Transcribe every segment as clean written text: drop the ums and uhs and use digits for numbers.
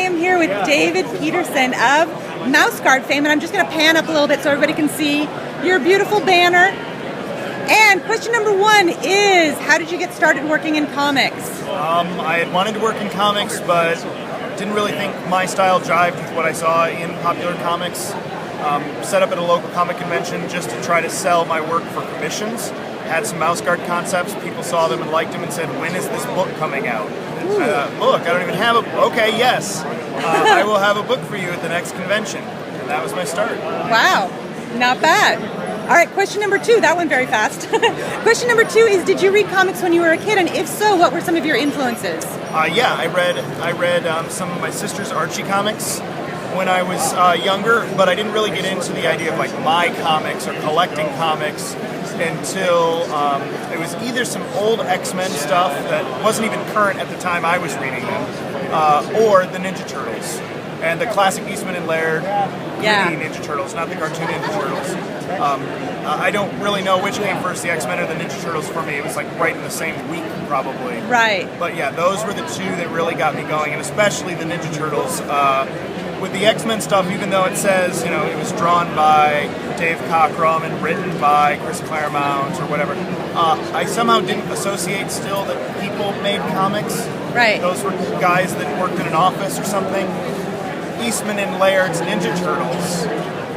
am here with David Petersen of Mouse Guard fame, and I'm just going to pan up a little bit so everybody can see your beautiful banner. And question number one is, how did you get started working in comics? I had wanted to work in comics, but didn't really think my style jived with what I saw in popular comics. Set up at a local comic convention just to try to sell my work for commissions. Had some Mouse Guard concepts, people saw them and liked them and said, when is this book coming out? Book, I don't even have a book. Okay, yes. I will have a book for you at the next convention. And that was my start. Wow, not bad. All right, question number two. That went very fast. Question number two is, did you read comics when you were a kid? And if so, what were some of your influences? Yeah, I read some of my sister's Archie comics when I was younger, but I didn't really get into the idea of like my comics or collecting comics until it was either some old X-Men stuff that wasn't even current at the time I was reading them, or the Ninja Turtles. And the classic Eastman and Laird 3D Ninja Turtles, not the cartoon Ninja Turtles. I don't really know which came first, the X-Men or the Ninja Turtles for me. It was like right in the same week, probably. Right. But yeah, those were the two that really got me going, and especially the Ninja Turtles. With the X-Men stuff, even though it says, it was drawn by Dave Cockrum and written by Chris Claremont or whatever, I somehow didn't associate still that people made comics. Right. Those were guys that worked in an office or something. Eastman and Laird's Ninja Turtles,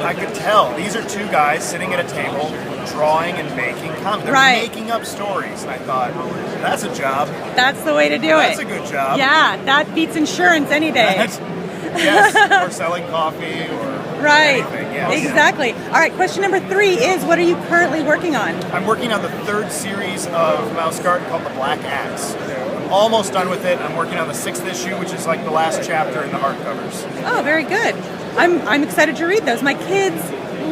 I could tell. These are two guys sitting at a table drawing and making comics. They're making up stories. And I thought, that's a job. That's the way to do it. That's a good job. Yeah, that beats insurance any day. Yes, or selling coffee or anything. Yes. Exactly. All right, question number three is, what are you currently working on? I'm working on the third series of Mouse Guard called The Black Axe. I'm almost done with it. I'm working on the 6th issue, which is like the last chapter in the hardcovers. Oh, very good. I'm excited to read those. My kids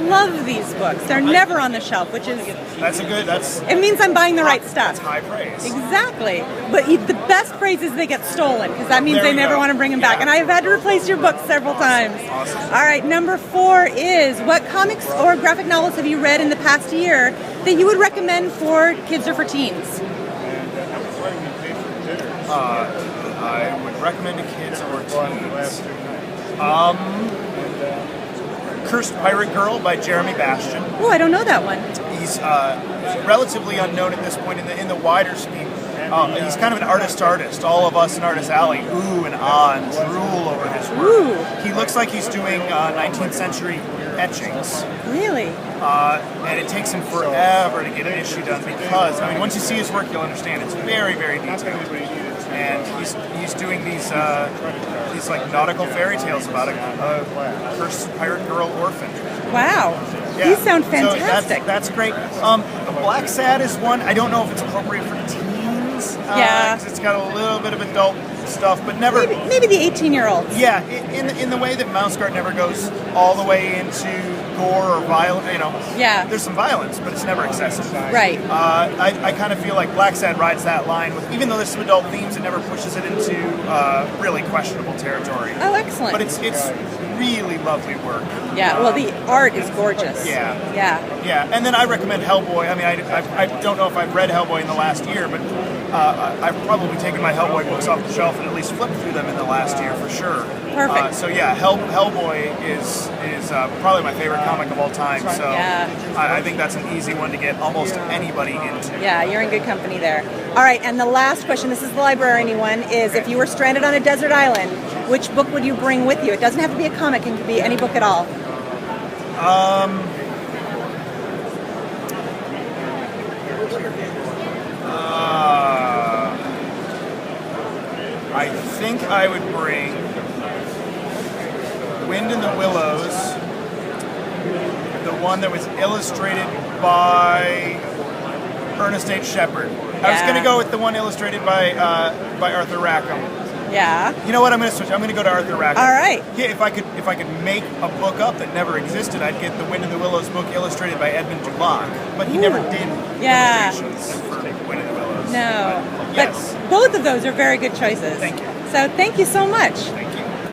love these books. They're never on the shelf, which is... It means I'm buying the right stuff. That's high praise. Exactly. But the best praise is they get stolen, because that means they never want to bring them back. And I've had to replace your books several times. Awesome. All right, number 4 is, what comics or graphic novels have you read in the past year that you would recommend for kids or for teens? I would recommend to kids or teens. Cursed Pirate Girl by Jeremy Bastian. Oh, I don't know that one. He's relatively unknown at this point in the wider scheme. He's kind of an artist. All of us in Artist Alley ooh and ah and drool over his work. Ooh. He looks like he's doing 19th century etchings. Really? And it takes him forever to get an issue done because, once you see his work, you'll understand it's very, very detailed. And he's doing these like nautical fairy tales about a cursed pirate girl orphan. Wow. Yeah. These sound fantastic. So that's great. The Black Sad is one. I don't know if it's appropriate for teens. Because it's got a little bit of adult stuff, but never. Maybe the 18-year-olds. Yeah, in the way that Mouse Guard never goes all the way into gore or violence. Yeah. There's some violence, but it's never excessive. Right. I kind of feel like Black Sad rides that line with, even though there's some adult themes, it never pushes it into really questionable territory. Oh, excellent. But it's really lovely work. Yeah. Well, the art is gorgeous. Yeah. Yeah. Yeah. And then I recommend Hellboy. I don't know if I've read Hellboy in the last year, but I've probably taken my Hellboy books off the shelf and at least flipped through them in the last year for sure. Perfect. So yeah, Hellboy is probably my favorite comic of all time. So I think that's an easy one to get almost anybody into. Yeah, you're in good company there. All right, and the last question, this is the librarian one, is if you were stranded on a desert island, which book would you bring with you? It doesn't have to be a comic, it can be any book at all. I think I would bring Wind in the Willows, the one that was illustrated by Ernest H. Shepard. I was going to go with the one illustrated by Arthur Rackham. Yeah. You know what? I'm going to switch. I'm going to go to Arthur Rackham. All right. Yeah, if I could make a book up that never existed, I'd get the Wind in the Willows book illustrated by Edmund Dulac. But he never did illustrations for Wind in the Willows. No. Yes. But both of those are very good choices. Thank you. So thank you so much.